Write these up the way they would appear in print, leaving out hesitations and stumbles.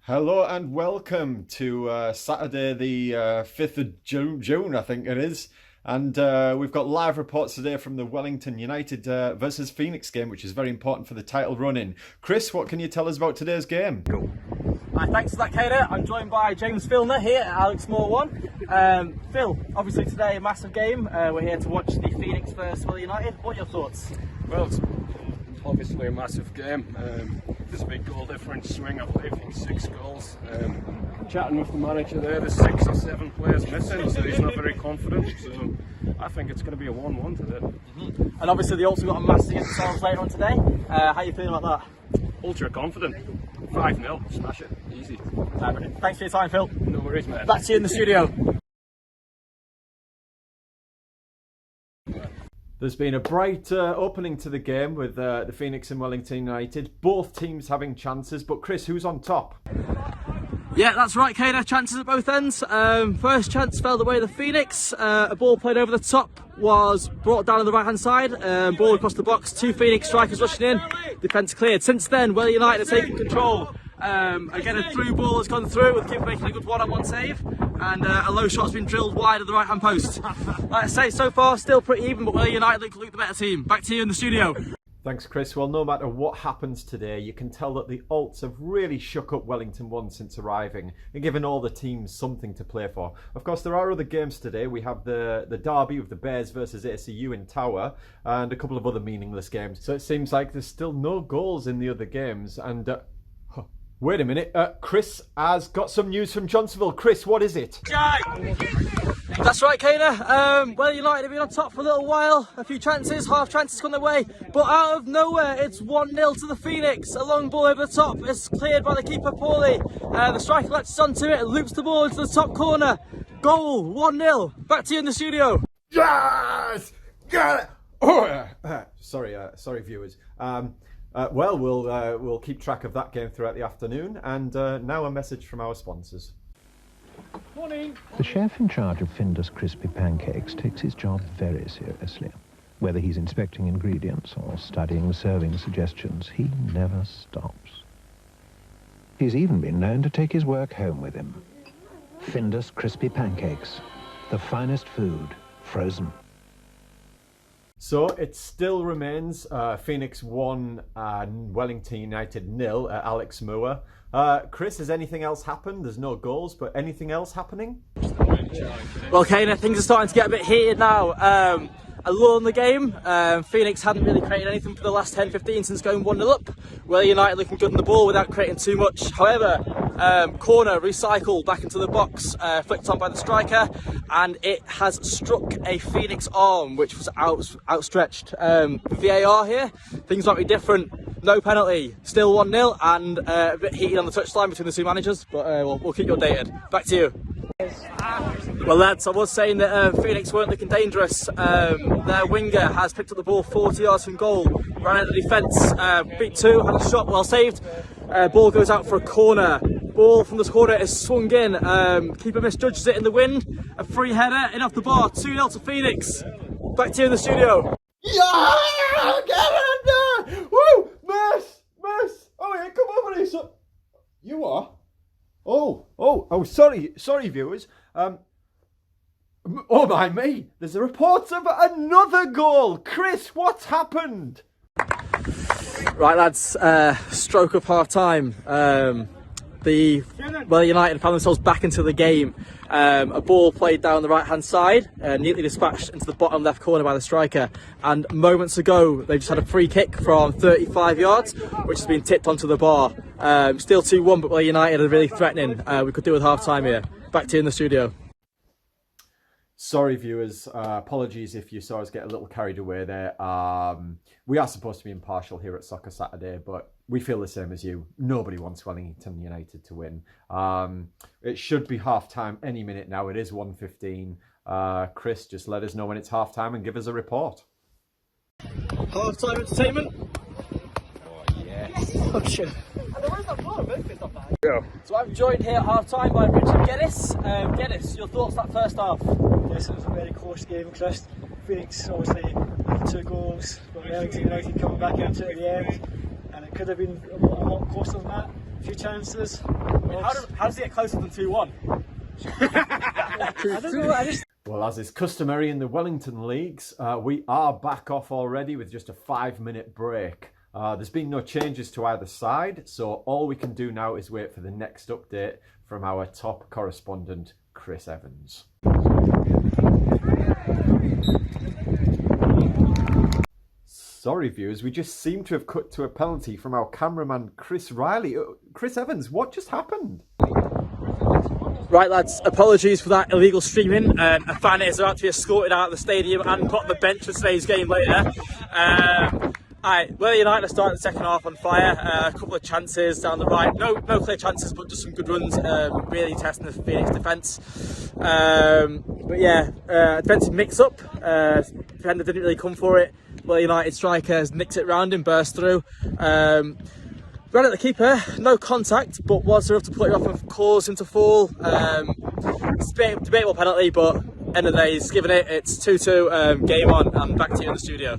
Hello and welcome to Saturday the 5th of June, I think it is. And we've got live reports today from the Wellington Utd versus Phoenix game, which is very important for the title run-in. Chris, what can you tell us about today's game? Cool. Thanks for that, Kader. I'm joined by James Filner here at Alex Moore 1. Phil, obviously today a massive game. We're here to watch the Phoenix versus Wellington Utd. What are your thoughts? Well, it's obviously a massive game. There's a big goal difference swing, I believe, from 6 goals. Chatting with the manager there, there's 6 or 7 players missing, so he's not very confident. So I think it's going to be a 1-1 today. And obviously they also got a massive against themselves later on today. How are you feeling about that? Ultra confident. 5-0, smash it, easy. Thanks for your time, Phil. No worries, man. Back to you in the studio. There's been a bright opening to the game with the Phoenix and Wellington Utd. Both teams having chances, but Chris, who's on top? Yeah, that's right, Kader. Chances at both ends. First chance fell the way of the Phoenix. A ball played over the top was brought down on the right hand side. Ball across the box. 2 Phoenix strikers rushing in. Defence cleared. Since then, Wellington Utd have taken control. Again, a through ball has gone through with the keeper making a good one-on-one save, and a low shot has been drilled wide of the right-hand post. Like I say, so far still pretty even, but Wellington Utd look the better team. Back to you in the studio. Thanks, Chris. Well, no matter what happens today, you can tell that the Alts have really shook up Wellington 1 since arriving and given all the teams something to play for. Of course, there are other games today. We have the derby with the Bears versus ACU in Tower and a couple of other meaningless games. So it seems like there's still no goals in the other games. And wait a minute, Chris has got some news from Johnsonville. Chris, what is it? That's right, Kader. Wellington Utd have been on top for a little while. A few chances, half chances gone their way. But out of nowhere, it's 1-0 to the Phoenix. A long ball over the top is cleared by the keeper poorly. The striker latches onto it and loops the ball into the top corner. Goal, 1-0. Back to you in the studio. Yes! Got it! Oh, sorry, viewers. Well, we'll keep track of that game throughout the afternoon. And now a message from our sponsors. Morning. The chef in charge of Findus crispy pancakes takes his job very seriously. Whether he's inspecting ingredients or studying serving suggestions, he never stops. He's even been known to take his work home with him. Findus crispy pancakes, the finest food, frozen. So it still remains Phoenix 1 and Wellington Utd 0 at Alex Moore. Chris, has anything else happened? There's no goals, but anything else happening? Well, Kader, things are starting to get a bit heated now. A lull in the game. Phoenix hadn't really created anything for the last 10-15 since going 1-0 up. Wellington Utd looking good on the ball without creating too much. However, corner recycled back into the box, flicked on by the striker, and it has struck a Phoenix arm which was outstretched. VAR here, things might be different. No penalty, still 1-0, and a bit heated on the touchline between the two managers, but we'll keep you updated. Back to you. Well, lads, I was saying that Phoenix weren't looking dangerous. Their winger has picked up the ball 40 yards from goal, ran out of defence, beat 2, had a shot well saved. Ball goes out for a corner. Ball from this corner is swung in. Keeper misjudges it in the wind. A free header in off the bar. 2-0 to Phoenix. Back to you in the studio. Yeah! Get in there! Woo! Miss! Oh, yeah, come over here, son. You are? Oh, sorry, viewers. Oh my me! There's a report of another goal. Chris, what's happened? Right, lads. Stroke of half time. The Wellington Utd found themselves back into the game. A ball played down the right hand side, neatly dispatched into the bottom left corner by the striker, and moments ago they just had a free kick from 35 yards which has been tipped onto the bar. Still 2-1, but Wellington Utd are really threatening. We could do with half time here. Back to you in the studio. Sorry, viewers. Apologies if you saw us get a little carried away there. We are supposed to be impartial here at Soccer Saturday, but we feel the same as you. Nobody wants Wellington Utd to win. It should be half-time any minute now. It is 1:15. Chris, just let us know when it's half-time and give us a report. Half-time entertainment. Oh, yes. Oh, shit. So I'm joined here at half-time by Richard Geddes. Geddes, your thoughts on that first half? Yes, it was a very close game, Chris. Phoenix obviously 2 goals, but Wellington United coming back into it at the end, and it could have been a lot closer than that. A few chances, How does it get closer than 2-1? I don't know. Well, as is customary in the Wellington leagues, we are back off already with just a 5-minute break. There's been no changes to either side, so all we can do now is wait for the next update from our top correspondent, Chris Evans. Sorry, viewers, we just seem to have cut to a penalty from our cameraman, Chris Riley. Chris Evans, what just happened? Right, lads, apologies for that illegal streaming. A fan is about to be escorted out of the stadium and put on the bench for today's game later. Wellington United are starting the second half on fire. A couple of chances down the right. No clear chances, but just some good runs. Really testing the Phoenix defence. But yeah, defensive mix-up. Defender didn't really come for it. Wellington United striker has nicked it round him, burst through. Ran at the keeper, no contact, but was enough to put it off and cause him to fall. It's a debatable penalty, but end of the day, he's given it. It's 2-2, game on, and back to you in the studio.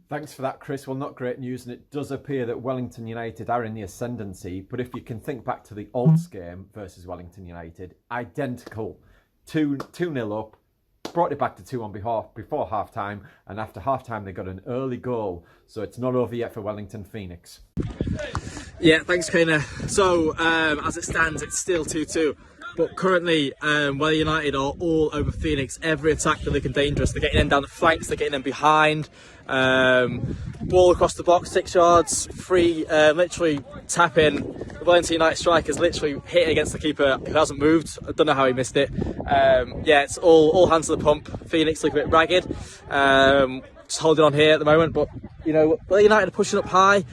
Thanks for that, Chris. Well, not great news, and it does appear that Wellington United are in the ascendancy. But if you can think back to the Olds game versus Wellington United, identical. 2-0 up, brought it back to 2-1 before half-time, and after half-time they got an early goal. So it's not over yet for Wellington Phoenix. Yeah, thanks, Kana. So, as it stands, it's still 2-2. But currently, Wellington United are all over Phoenix. Every attack they're looking dangerous. They're getting them down the flanks, they're getting them behind. Ball across the box, 6 yards, free, literally tap in. The Wellington United striker's literally hit against the keeper who hasn't moved. I don't know how he missed it. Yeah, it's all hands to the pump. Phoenix look a bit ragged. Just holding on here at the moment, but you know, Wellington United are pushing up high.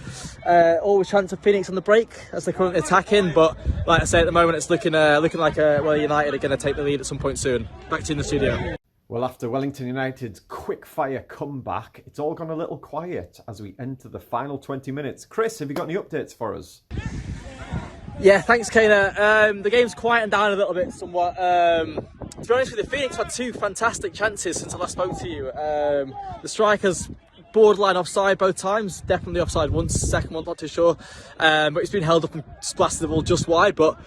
Always chance of Phoenix on the break as they're currently attacking, but like I say, at the moment it's looking like Wellington United are going to take the lead at some point soon. Back to you in the studio. Well, after Wellington United's quick-fire comeback, it's all gone a little quiet as we enter the final 20 minutes. Chris, have you got any updates for us? Yeah, thanks, Kana. The game's quietened down a little bit somewhat. To be honest with you, Phoenix had 2 fantastic chances since I last spoke to you. The strikers borderline offside both times, definitely offside once, second one not too sure, but it's been held up and blasted the ball just wide, but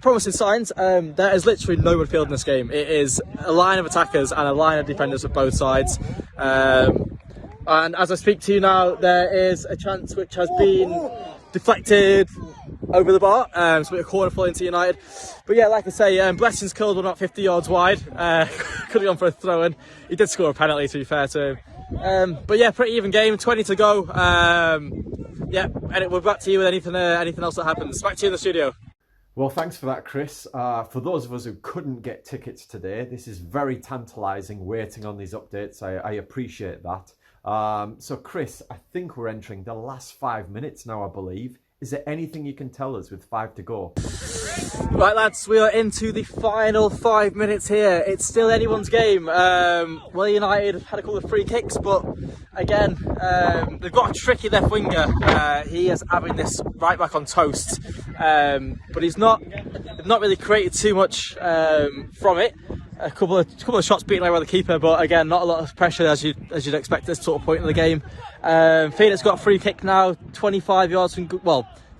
promising signs. There is literally no midfield in this game. It is a line of attackers and a line of defenders of both sides, and as I speak to you now, there is a chance which has been deflected over the bar, so a corner for into United. But yeah, like I say, Blessing's curled one about 50 yards wide. Could have gone for a throw-in. He did score a penalty, to be fair to him. But yeah, pretty even game, 20 to go. Yeah, and we're back to you with anything else that happens. Back to you in the studio. Well, thanks for that, Chris. For those of us who couldn't get tickets today, this is very tantalising waiting on these updates. I appreciate that. So, Chris, I think we're entering the last 5 minutes now, I believe. Is there anything you can tell us with 5 to go? Right, lads, we are into the final 5 minutes here. It's still anyone's game. Well, United had a couple of free kicks, but again, they've got a tricky left winger. He is having this right back on toast, but they've not really created too much from it. A couple of shots beaten away by the keeper, but again, not a lot of pressure as you'd expect at this sort of point in the game. Phoenix got a free kick now, 25 yards from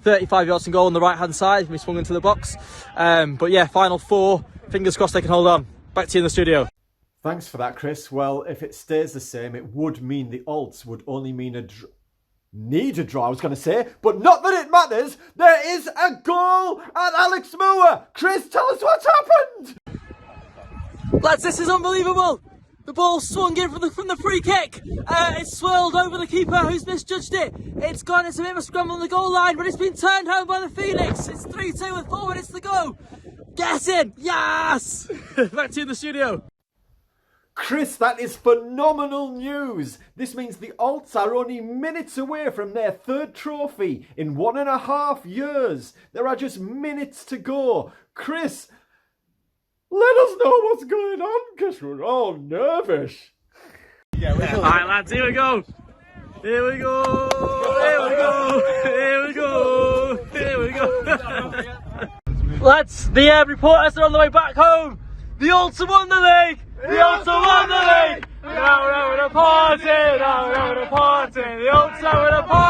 35 yards from goal on the right hand side. We swung into the box, but yeah, final 4. Fingers crossed they can hold on. Back to you in the studio. Thanks for that, Chris. Well, if it stays the same, it would mean the Alts would only mean need a draw, I was going to say, but not that it matters. There is a goal at Alex Moore. Chris, tell us what's happened. Lads, this is unbelievable. The ball swung in from the free kick. It's swirled over the keeper who's misjudged it. It's gone. It's a bit of a scramble on the goal line, but it's been turned home by the Phoenix. It's 3-2 with 4 minutes to go. Get in. Yes. Back to you in the studio. Chris, that is phenomenal news. This means the Alts are only minutes away from their 3rd trophy in 1.5 years. There are just minutes to go. Chris, let us know what's going on, because we're all nervous. Alright, lads, here we go. Here we go. Here we go. Here we go. Here we go. Lads, the reporters are on the way back home. The Alts have won the league. The Alts have won the league. Now we're having a party. Now we're having a party. The Alts are having a party.